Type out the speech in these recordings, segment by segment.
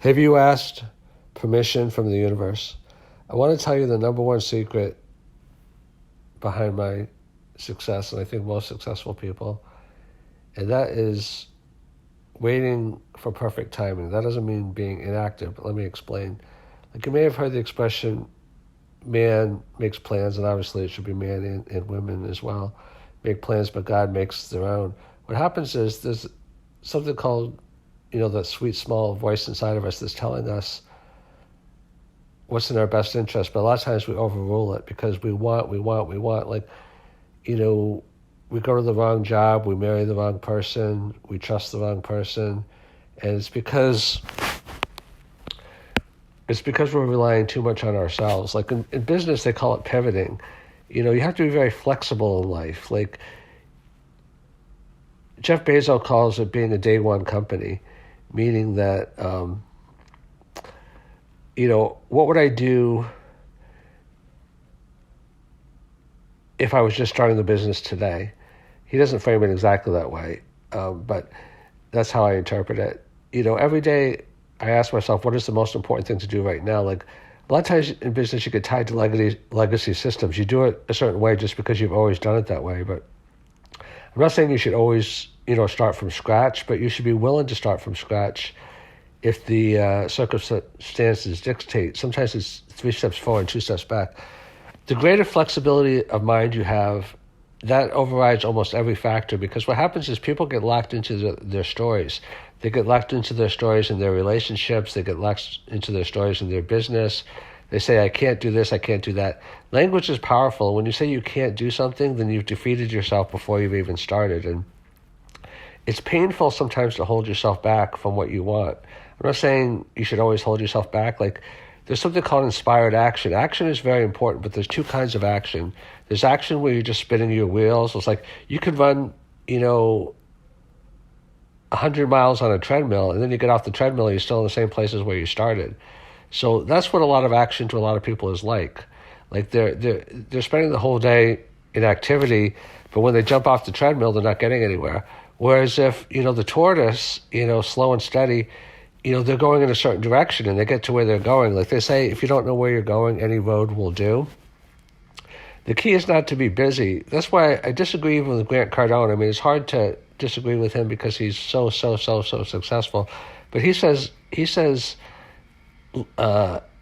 Have you asked permission from the universe? I want to tell you the number one secret behind my success, and I think most successful people, and that is waiting for perfect timing. That doesn't mean being inactive, but let me explain. Like, you may have heard the expression, man makes plans, and obviously it should be man and women as well, make plans, but God makes their own. What happens is there's something called, that sweet small voice inside of us that's telling us what's in our best interest, but a lot of times we overrule it because we want. Like, we go to the wrong job, we marry the wrong person, we trust the wrong person, and it's because we're relying too much on ourselves. Like in business, they call it pivoting. You have to be very flexible in life. Like Jeff Bezos calls it being a day one company, meaning that, what would I do if I was just starting the business today? He doesn't frame it exactly that way, but that's how I interpret it. Every day I ask myself, what is the most important thing to do right now? Like, a lot of times in business, you get tied to legacy systems. You do it a certain way just because you've always done it that way. But I'm not saying you should always, start from scratch, but you should be willing to start from scratch if the circumstances dictate. Sometimes it's 3 steps forward and 2 steps back. The greater flexibility of mind you have, that overrides almost every factor, because what happens is people get locked into their stories. They get locked into their stories in their relationships. They get locked into their stories in their business. They say, I can't do this, I can't do that. Language is powerful. When you say you can't do something, then you've defeated yourself before you've even started. And it's painful sometimes to hold yourself back from what you want. I'm not saying you should always hold yourself back. Like, there's something called inspired action. Action is very important, but there's 2 kinds of action. There's action where you're just spinning your wheels. It's like you could run, 100 miles on a treadmill, and then you get off the treadmill and you're still in the same places where you started. So that's what a lot of action to a lot of people is like. Like they're spending the whole day in activity, but when they jump off the treadmill, they're not getting anywhere. Whereas if, the tortoise, slow and steady, they're going in a certain direction and they get to where they're going. Like they say, if you don't know where you're going, any road will do. The key is not to be busy. That's why I disagree even with Grant Cardone. I mean, it's hard to disagree with him because he's so successful. But he says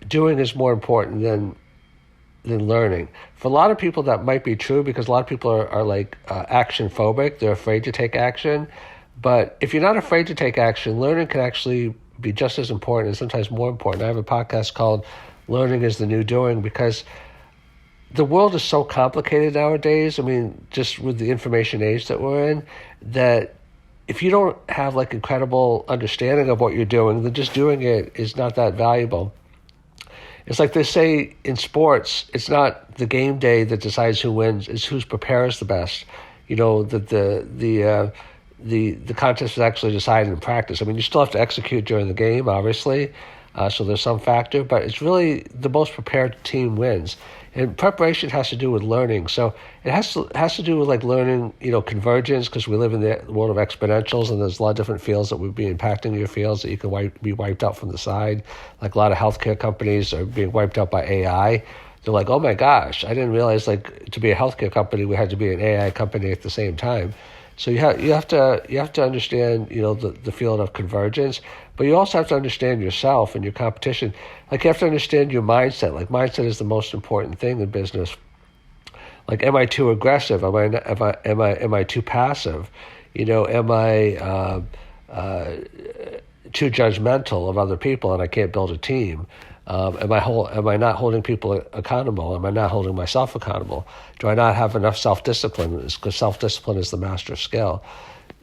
doing is more important than learning. For a lot of people, that might be true because a lot of people are like action phobic. They're afraid to take action. But if you're not afraid to take action, learning can actually be just as important and sometimes more important. I have a podcast called Learning is the New Doing, because the world is so complicated nowadays. I mean, just with the information age that we're in, that if you don't have like incredible understanding of what you're doing, then just doing it is not that valuable. It's like they say in sports, it's not the game day that decides who wins, it's who prepares the best. The contest is actually decided in practice. I mean, you still have to execute during the game, obviously, so there's some factor, but it's really the most prepared team wins. And preparation has to do with learning. So it has to do with like learning, convergence, because we live in the world of exponentials, and there's a lot of different fields that would be impacting your fields that you can be wiped out from the side. Like a lot of healthcare companies are being wiped out by AI. They're like, oh my gosh, I didn't realize like to be a healthcare company, we had to be an AI company at the same time. So you have to understand, the field of convergence, but you also have to understand yourself and your competition. Like, you have to understand your mindset. Like, mindset is the most important thing in business. Like, am I too aggressive? Am I too passive? Am I too judgmental of other people and I can't build a team? Am I not holding people accountable? Am I not holding myself accountable? Do I not have enough self-discipline? Because self-discipline is the master skill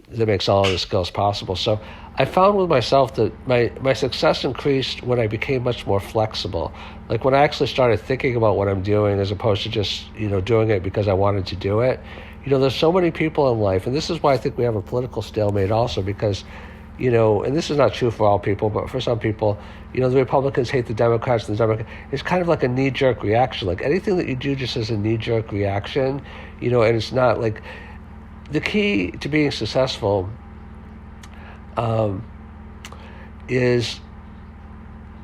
that makes all of the skills possible. So I found with myself that my success increased when I became much more flexible. Like when I actually started thinking about what I'm doing as opposed to just, doing it because I wanted to do it. There's so many people in life, and this is why I think we have a political stalemate also, because and this is not true for all people, but for some people, the Republicans hate the Democrats, and the Democrats, it's kind of like a knee-jerk reaction. Like anything that you do just as a knee-jerk reaction, and it's not like, the key to being successful is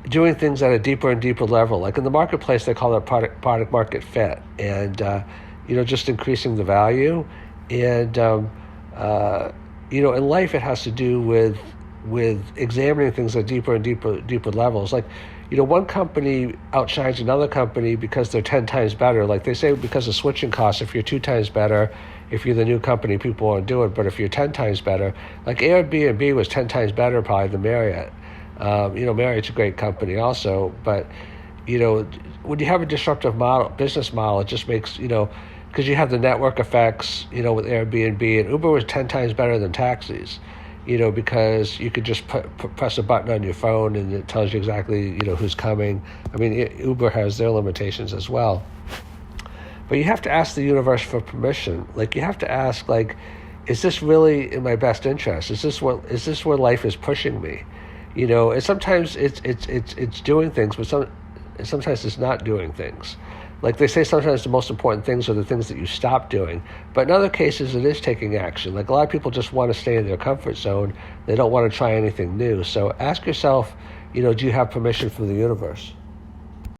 doing things at a deeper and deeper level. Like in the marketplace, they call it product market fit, and just increasing the value. And in life, it has to do with examining things at deeper and deeper levels. Like, one company outshines another company because they're 10 times better. Like they say, because of switching costs, if you're 2 times better, if you're the new company, people won't do it. But if you're 10 times better, like Airbnb was 10 times better probably than Marriott. Marriott's a great company also, but, when you have a disruptive business model, it just makes, because you have the network effects, with Airbnb, and Uber was 10 times better than taxis, because you could just press a button on your phone and it tells you exactly, who's coming. I mean, Uber has their limitations as well. But you have to ask the universe for permission. Like, you have to ask, like, is this really in my best interest? Is this where life is pushing me? And sometimes it's doing things, but sometimes it's not doing things. Like they say, sometimes the most important things are the things that you stop doing. But in other cases, it is taking action. Like a lot of people just want to stay in their comfort zone. They don't want to try anything new. So ask yourself, do you have permission from the universe?